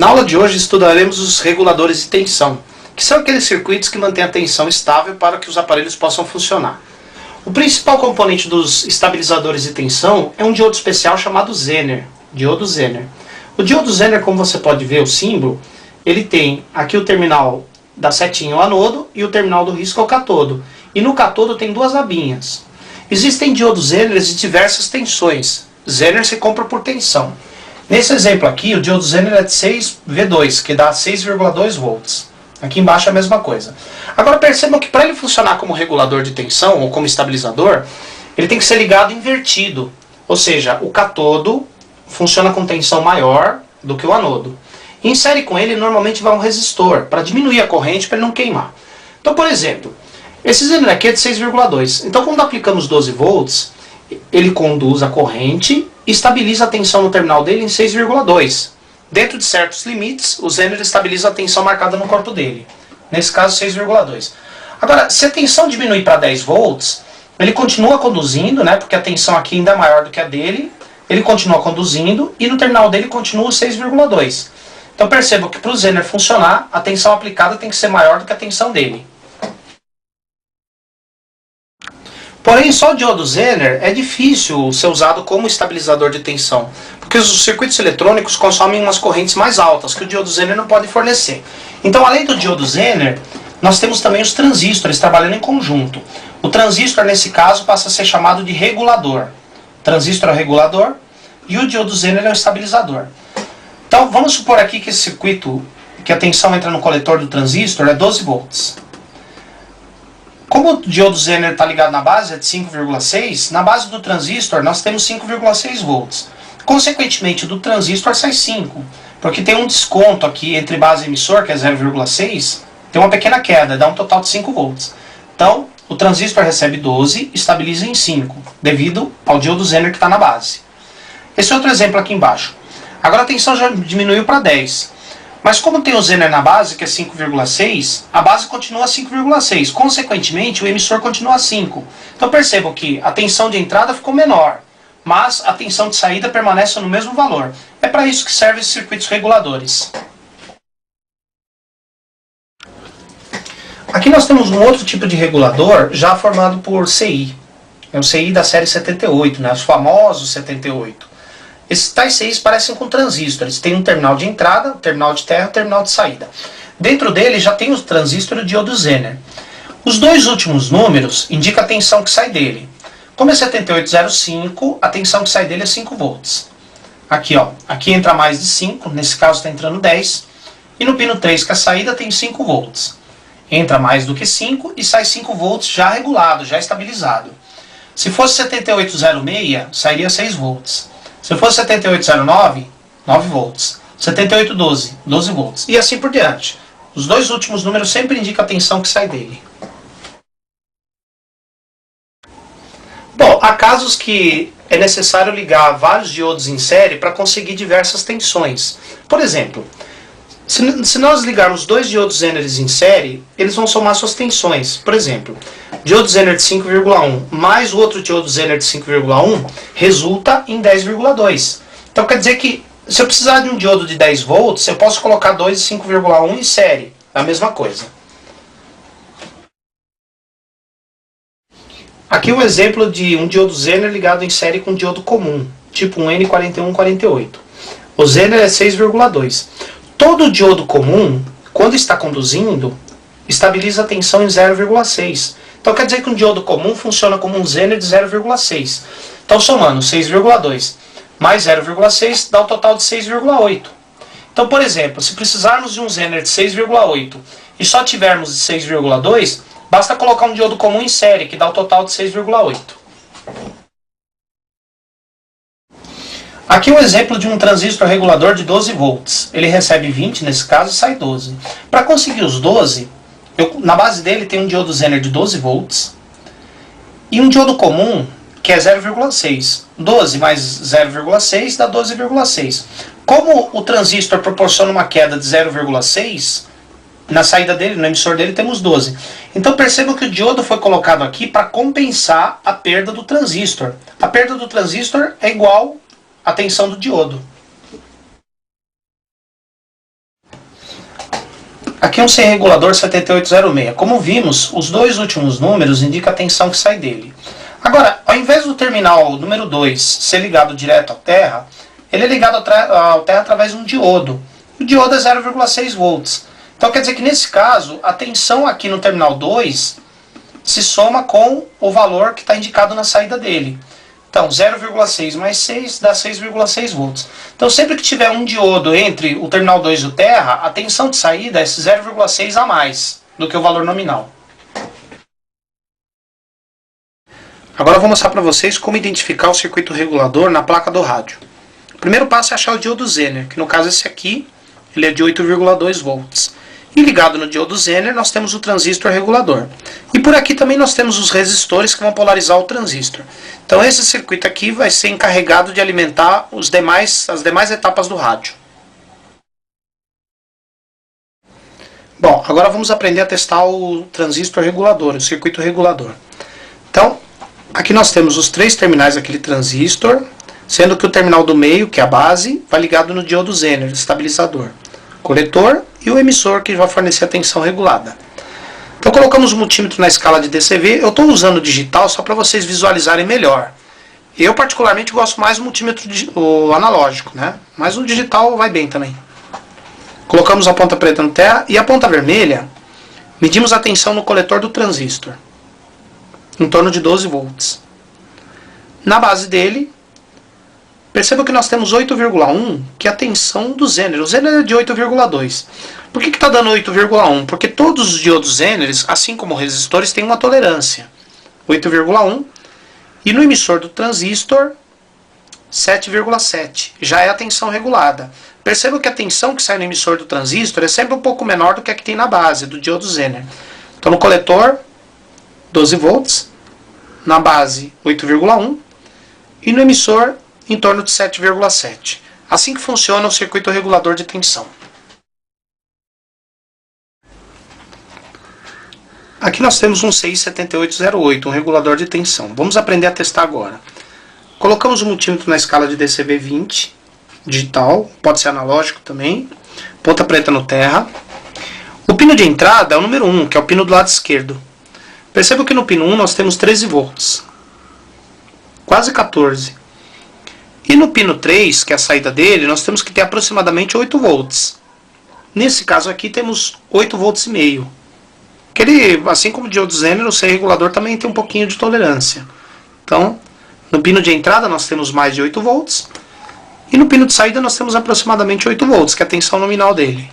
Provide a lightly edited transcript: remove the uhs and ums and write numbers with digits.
Na aula de hoje estudaremos os reguladores de tensão, que são aqueles circuitos que mantêm a tensão estável para que os aparelhos possam funcionar. O principal componente dos estabilizadores de tensão é um diodo especial chamado Zener, diodo Zener. O diodo Zener, como você pode ver o símbolo, ele tem aqui o terminal da setinha, o anodo, e o terminal do risco é o catodo. E no catodo tem duas abinhas. Existem diodos Zener de diversas tensões. Zener se compra por tensão. Nesse exemplo aqui, o diodo Zener é de 6V2, que dá 6,2 volts. Aqui embaixo é a mesma coisa. Agora percebam que para ele funcionar como regulador de tensão, ou como estabilizador, ele tem que ser ligado invertido. Ou seja, o catodo funciona com tensão maior do que o anodo. E em série com ele, normalmente vai um resistor, para diminuir a corrente, para ele não queimar. Então, por exemplo, esse Zener aqui é de 6,2. Então, quando aplicamos 12 volts, ele conduz a corrente e estabiliza a tensão no terminal dele em 6,2. Dentro de certos limites, o Zener estabiliza a tensão marcada no corpo dele. Nesse caso, 6,2. Agora, se a tensão diminuir para 10 volts, ele continua conduzindo, né, porque a tensão aqui ainda é maior do que a dele. Ele continua conduzindo e no terminal dele continua 6,2. Então percebam que para o Zener funcionar, a tensão aplicada tem que ser maior do que a tensão dele. Porém, só o diodo Zener é difícil ser usado como estabilizador de tensão, porque os circuitos eletrônicos consomem umas correntes mais altas que o diodo Zener não pode fornecer. Então, além do diodo Zener, nós temos também os transistores trabalhando em conjunto. O transistor, nesse caso, passa a ser chamado de regulador. O transistor é o regulador e o diodo Zener é o estabilizador. Então, vamos supor aqui que esse circuito, que a tensão entra no coletor do transistor, é 12 volts. Como o diodo Zener está ligado na base, é de 5,6, na base do transistor nós temos 5,6 volts. Consequentemente, do transistor sai 5, porque tem um desconto aqui entre base e emissor, que é 0,6, tem uma pequena queda, dá um total de 5 volts. Então, o transistor recebe 12 e estabiliza em 5, devido ao diodo Zener que está na base. Esse é outro exemplo aqui embaixo. Agora a tensão já diminuiu para 10. Mas como tem o Zener na base, que é 5,6, a base continua 5,6. Consequentemente, o emissor continua 5. Então percebam que a tensão de entrada ficou menor, mas a tensão de saída permanece no mesmo valor. É para isso que servem esses circuitos reguladores. Aqui nós temos um outro tipo de regulador, já formado por CI. É o CI da série 78, né? Os famosos 78. Esses tais CIs parecem com transistores. Tem um terminal de entrada, um terminal de terra e um terminal de saída. Dentro dele já tem o transistor e o diodo Zener. Os dois últimos números indicam a tensão que sai dele. Como é 7805, a tensão que sai dele é 5 volts. Aqui, ó, aqui entra mais de 5, nesse caso está entrando 10. E no pino 3, que é a saída, tem 5 volts. Entra mais do que 5 e sai 5 volts já regulado, já estabilizado. Se fosse 7806, sairia 6 volts. Se fosse 7809, 9 volts. 7812, 12 volts. E assim por diante. Os dois últimos números sempre indicam a tensão que sai dele. Bom, há casos que é necessário ligar vários diodos em série para conseguir diversas tensões. Por exemplo, se nós ligarmos dois diodos Zener em série, eles vão somar suas tensões. Por exemplo, diodo Zener de 5,1 mais o outro diodo Zener de 5,1 resulta em 10,2. Então quer dizer que se eu precisar de um diodo de 10 volts, eu posso colocar dois de 5,1 em série. É a mesma coisa. Aqui um exemplo de um diodo Zener ligado em série com um diodo comum, tipo um N4148. O Zener é 6,2. Todo diodo comum, quando está conduzindo, estabiliza a tensão em 0,6. Então quer dizer que um diodo comum funciona como um Zener de 0,6. Então somando 6,2 mais 0,6 dá um total de 6,8. Então, por exemplo, se precisarmos de um Zener de 6,8 e só tivermos de 6,2, basta colocar um diodo comum em série, que dá o total de 6,8. Aqui um exemplo de um transistor regulador de 12 volts. Ele recebe 20, nesse caso, e sai 12. Para conseguir os 12, na base dele tem um diodo Zener de 12 volts e um diodo comum que é 0,6. 12 mais 0,6 dá 12,6. Como o transistor proporciona uma queda de 0,6, na saída dele, no emissor dele, temos 12. Então percebam que o diodo foi colocado aqui para compensar a perda do transistor. A perda do transistor é igual à tensão do diodo. Aqui é um C regulador 7806. Como vimos, os dois últimos números indicam a tensão que sai dele. Agora, ao invés do terminal número 2 ser ligado direto à terra, ele é ligado à terra através de um diodo. O diodo é 0,6 volts. Então quer dizer que nesse caso, a tensão aqui no terminal 2 se soma com o valor que está indicado na saída dele. Então 0,6 mais 6 dá 6,6 volts. Então sempre que tiver um diodo entre o terminal 2 e o terra, a tensão de saída é esse 0,6 a mais do que o valor nominal. Agora eu vou mostrar para vocês como identificar o circuito regulador na placa do rádio. O primeiro passo é achar o diodo Zener, que no caso esse aqui, ele é de 8,2 volts. E ligado no diodo Zener nós temos o transistor regulador. E por aqui também nós temos os resistores que vão polarizar o transistor. Então esse circuito aqui vai ser encarregado de alimentar as demais etapas do rádio. Bom, agora vamos aprender a testar o transistor regulador, o circuito regulador. Então, aqui nós temos os três terminais daquele transistor, sendo que o terminal do meio, que é a base, vai ligado no diodo Zener, estabilizador. Coletor e o emissor que vai fornecer a tensão regulada. Então colocamos o multímetro na escala de DCV. Eu estou usando o digital só para vocês visualizarem melhor. Eu particularmente gosto mais do multímetro analógico, né? Mas o digital vai bem também. Colocamos a ponta preta no terra e a ponta vermelha, medimos a tensão no coletor do transistor, em torno de 12 volts. Na base dele, perceba que nós temos 8,1, que é a tensão do Zener. O Zener é de 8,2. Por que está dando 8,1? Porque todos os diodos Zeneres, assim como resistores, têm uma tolerância. 8,1. E no emissor do transistor, 7,7. Já é a tensão regulada. Perceba que a tensão que sai no emissor do transistor é sempre um pouco menor do que a que tem na base, do diodo Zener. Então no coletor, 12 volts. Na base, 8,1. E no emissor, em torno de 7,7. Assim que funciona o circuito regulador de tensão. Aqui nós temos um CI 7808, um regulador de tensão. Vamos aprender a testar agora. Colocamos o multímetro na escala de DCV 20, digital, pode ser analógico também. Ponta preta no terra. O pino de entrada é o número 1, que é o pino do lado esquerdo. Perceba que no pino 1 nós temos 13 volts. Quase 14. E no pino 3, que é a saída dele, nós temos que ter aproximadamente 8 volts. Nesse caso aqui temos 8 volts e meio. Que ele, assim como o diodo Zener, o C regulador também tem um pouquinho de tolerância. Então, no pino de entrada nós temos mais de 8 volts. E no pino de saída nós temos aproximadamente 8 volts, que é a tensão nominal dele.